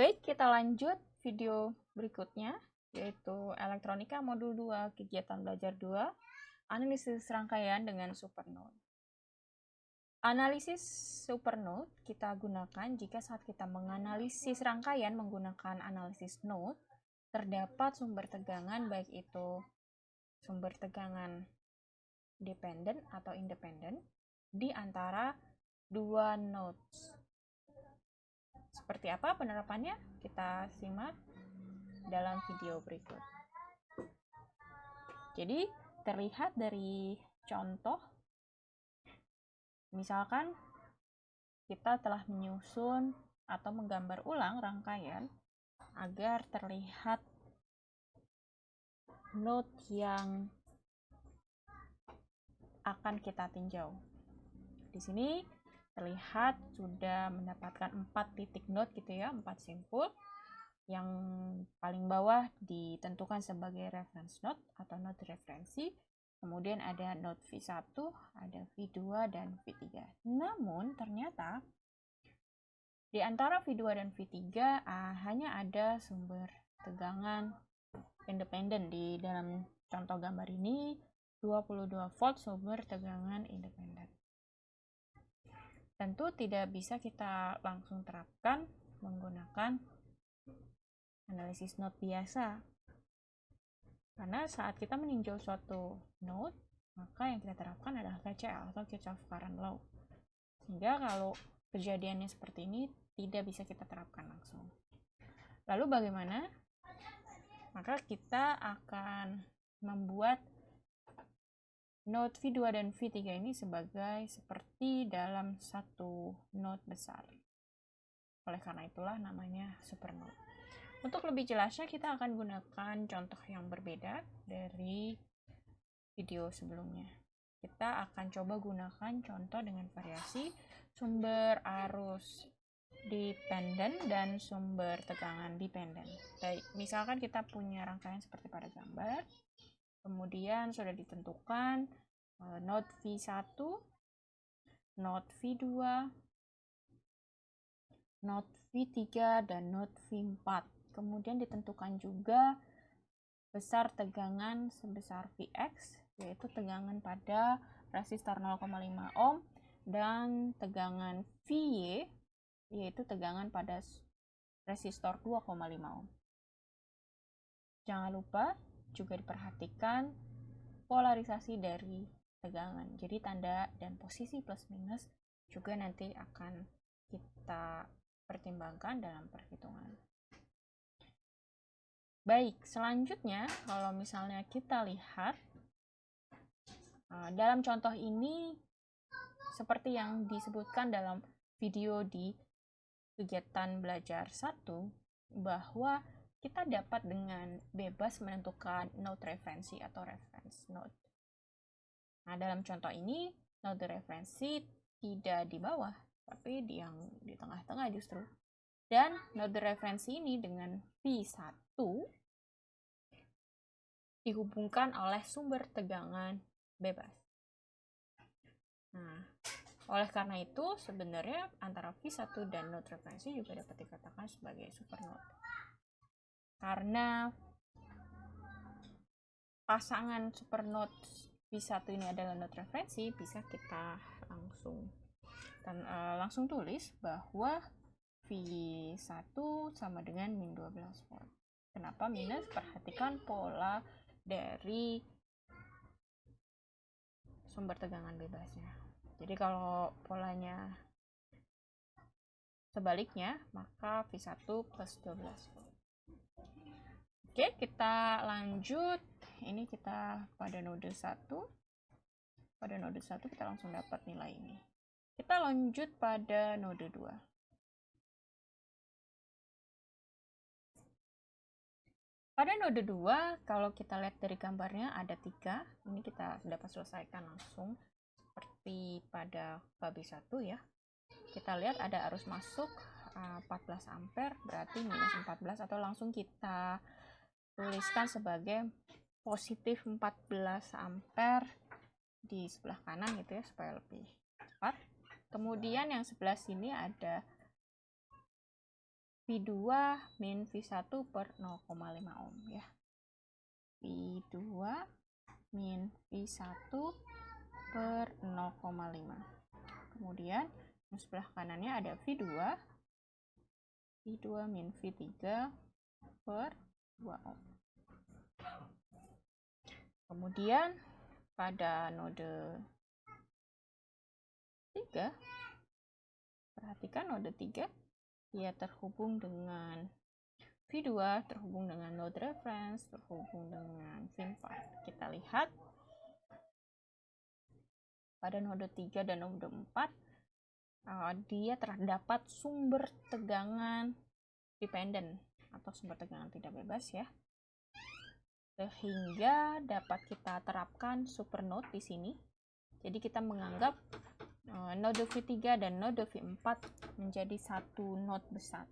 Baik, kita lanjut video berikutnya, yaitu Elektronika Modul 2, Kegiatan Belajar 2, Analisis Rangkaian dengan Supernode. Analisis supernode kita gunakan jika saat kita menganalisis rangkaian menggunakan analisis node, terdapat sumber tegangan baik itu sumber tegangan dependent atau independent di antara dua nodes. Seperti apa penerapannya? Kita simak dalam video berikut. Jadi, terlihat dari contoh, misalkan kita telah menyusun atau menggambar ulang rangkaian agar terlihat node yang akan kita tinjau. Di sini terlihat sudah mendapatkan 4 titik node gitu ya, 4 simpul. Yang paling bawah ditentukan sebagai reference node atau node referensi. Kemudian ada node V1, ada V2 dan V3. Namun ternyata di antara V2 dan V3 hanya ada sumber tegangan independen. Di dalam contoh gambar ini 22 volt sumber tegangan independen. Tentu tidak bisa kita langsung terapkan menggunakan analisis node biasa. Karena saat kita meninjau suatu node, maka yang kita terapkan adalah KCL atau Kirchhoff Current Law. Sehingga kalau kejadiannya seperti ini tidak bisa kita terapkan langsung. Lalu bagaimana? Maka kita akan membuat node V2 dan V3 ini sebagai seperti dalam satu node besar. Oleh karena itulah namanya supernode. Untuk lebih jelasnya kita akan gunakan contoh yang berbeda dari video sebelumnya. Kita akan coba gunakan contoh dengan variasi sumber arus dependen dan sumber tegangan dependen. Baik, misalkan kita punya rangkaian seperti pada gambar, kemudian sudah ditentukan node V1, node V2, node V3, dan node V4. Kemudian ditentukan juga besar tegangan sebesar Vx, yaitu tegangan pada resistor 0,5 ohm, dan tegangan Vy, yaitu tegangan pada resistor 2,5 ohm. Jangan lupa juga diperhatikan polarisasi dari tegangan. Jadi tanda dan posisi plus minus juga nanti akan kita pertimbangkan dalam perhitungan. Baik, selanjutnya kalau misalnya kita lihat dalam contoh ini seperti yang disebutkan dalam video di kegiatan belajar 1, bahwa kita dapat dengan bebas menentukan node referensi atau reference node. Nah, dalam contoh ini node referensi tidak di bawah, tapi yang di tengah-tengah justru. Dan node referensi ini dengan V1 dihubungkan oleh sumber tegangan bebas. Nah, oleh karena itu sebenarnya antara V1 dan node referensi juga dapat dikatakan sebagai supernode. Karena pasangan supernode V1 ini adalah node referensi, bisa kita langsung tulis bahwa V1 sama dengan min 12 volt. Kenapa minus? Perhatikan pola dari sumber tegangan bebasnya. Jadi kalau polanya sebaliknya, maka V1 plus 12 volt. Oke, kita lanjut. Ini kita pada node 1. Pada node 1 kita langsung dapat nilai ini. Kita lanjut pada node 2. Pada node 2, kalau kita lihat dari gambarnya ada 3. Ini kita dapat selesaikan langsung seperti pada bab 1 ya. Kita lihat ada arus masuk 14 ampere, berarti minus 14, atau langsung kita tuliskan sebagai positif 14 ampere di sebelah kanan gitu ya, supaya lebih cepat. Kemudian yang sebelah sini ada V2 min V1 per 0,5 ohm ya. V2 min V1 per 0,5. Kemudian yang sebelah kanannya ada V2 min V3 per 2 ohm. Kemudian pada node 3, perhatikan node 3, dia terhubung dengan V2, terhubung dengan node reference, terhubung dengan V4. Kita lihat pada node 3 dan node 4, dia terdapat sumber tegangan dependent atau sumber tegangan tidak bebas ya. Sehingga dapat kita terapkan supernode di sini. Jadi kita menganggap node V3 dan node V4 menjadi satu node besar.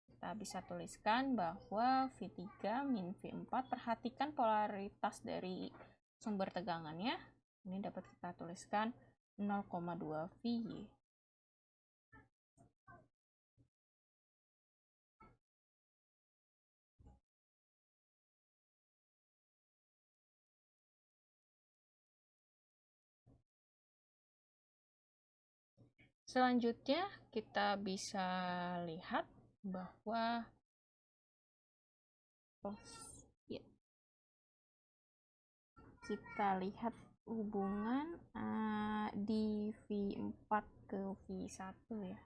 Kita bisa tuliskan bahwa V3 min V4, perhatikan polaritas dari sumber tegangannya. Ini dapat kita tuliskan 0,2 VY. Selanjutnya kita bisa lihat bahwa kita lihat hubungan di V4 ke V1 ya.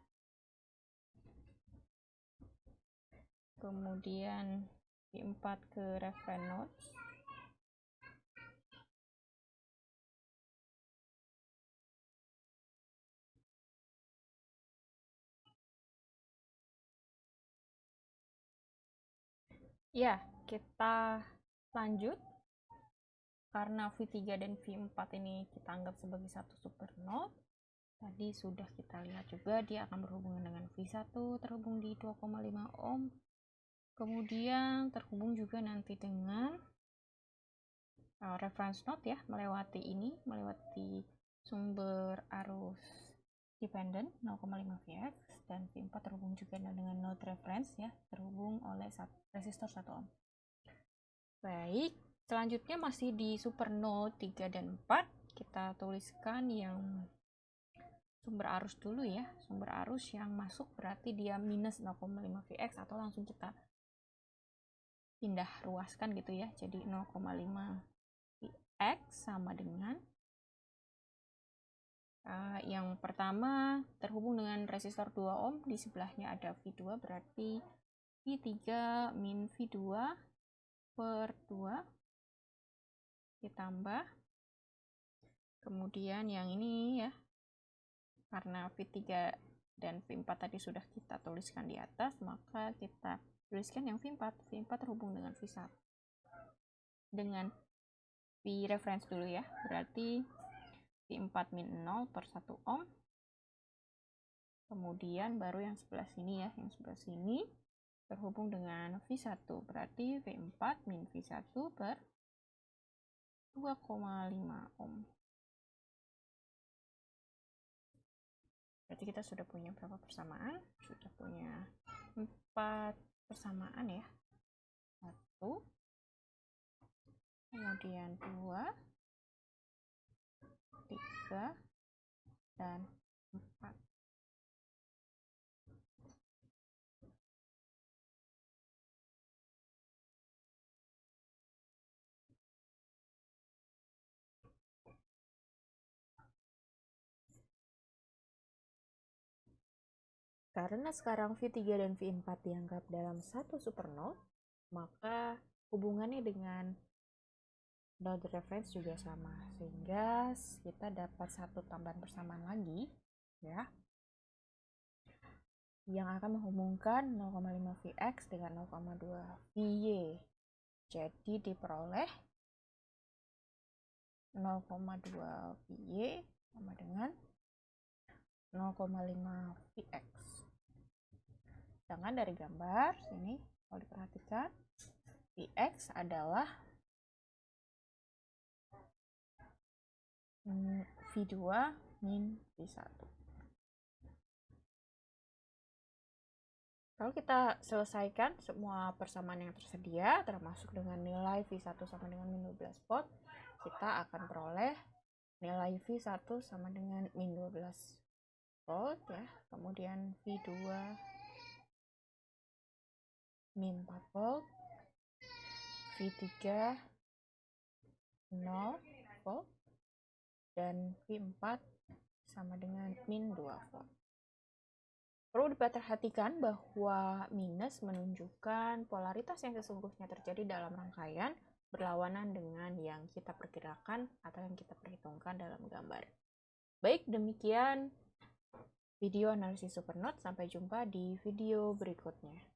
Kemudian V4 ke reference node. Ya, kita lanjut. Karena V3 dan V4 ini kita anggap sebagai satu supernode. Tadi sudah kita lihat juga dia akan berhubungan dengan V1 terhubung di 2,5 ohm. Kemudian terhubung juga nanti dengan reference node ya, melewati sumber arus dependent 0,5 Vx, dan V4 terhubung juga dengan node reference ya, terhubung oleh resistor 1 ohm. Baik, selanjutnya masih di supernode 3 dan 4, kita tuliskan yang sumber arus dulu ya. Sumber arus yang masuk berarti dia minus 0,5 Vx, atau langsung kita pindah ruaskan gitu ya. Jadi 0,5 Vx sama dengan yang pertama terhubung dengan resistor 2 ohm, di sebelahnya ada V2, berarti V3 min V2 per 2 ditambah, kemudian yang ini ya, karena V3 dan V4 tadi sudah kita tuliskan di atas, maka kita tuliskan yang V4 terhubung dengan V1 dengan V reference dulu ya, berarti V4 min 0 per 1 ohm. Kemudian baru yang sebelah sini ya, yang sebelah sini terhubung dengan V1, berarti V4 min V1 per 2,5 ohm. Berarti kita sudah punya berapa persamaan? Sudah punya 4 persamaan ya. 1, kemudian 2, 3, dan 4. Karena sekarang V3 dan V4 dianggap dalam satu supernode, maka hubungannya dengan node reference juga sama, sehingga kita dapat satu tambahan persamaan lagi ya, yang akan menghubungkan 0,5 Vx dengan 0,2 Vy. Jadi diperoleh 0,2 Vy sama dengan 0,5 Vx. Sedangkan dari gambar sini kalau diperhatikan, Vx adalah V2 min V1. Kalau kita selesaikan semua persamaan yang tersedia, termasuk dengan nilai V1 sama dengan min 12 volt, kita akan peroleh nilai V1 sama dengan min 12 volt ya. Kemudian V2 min 4 volt, V3 0 volt, dan V4 sama dengan min 2 volt. Perlu diperhatikan bahwa minus menunjukkan polaritas yang sesungguhnya terjadi dalam rangkaian berlawanan dengan yang kita perkirakan atau yang kita perhitungkan dalam gambar. Baik, demikian video analisis supernode. Sampai jumpa di video berikutnya.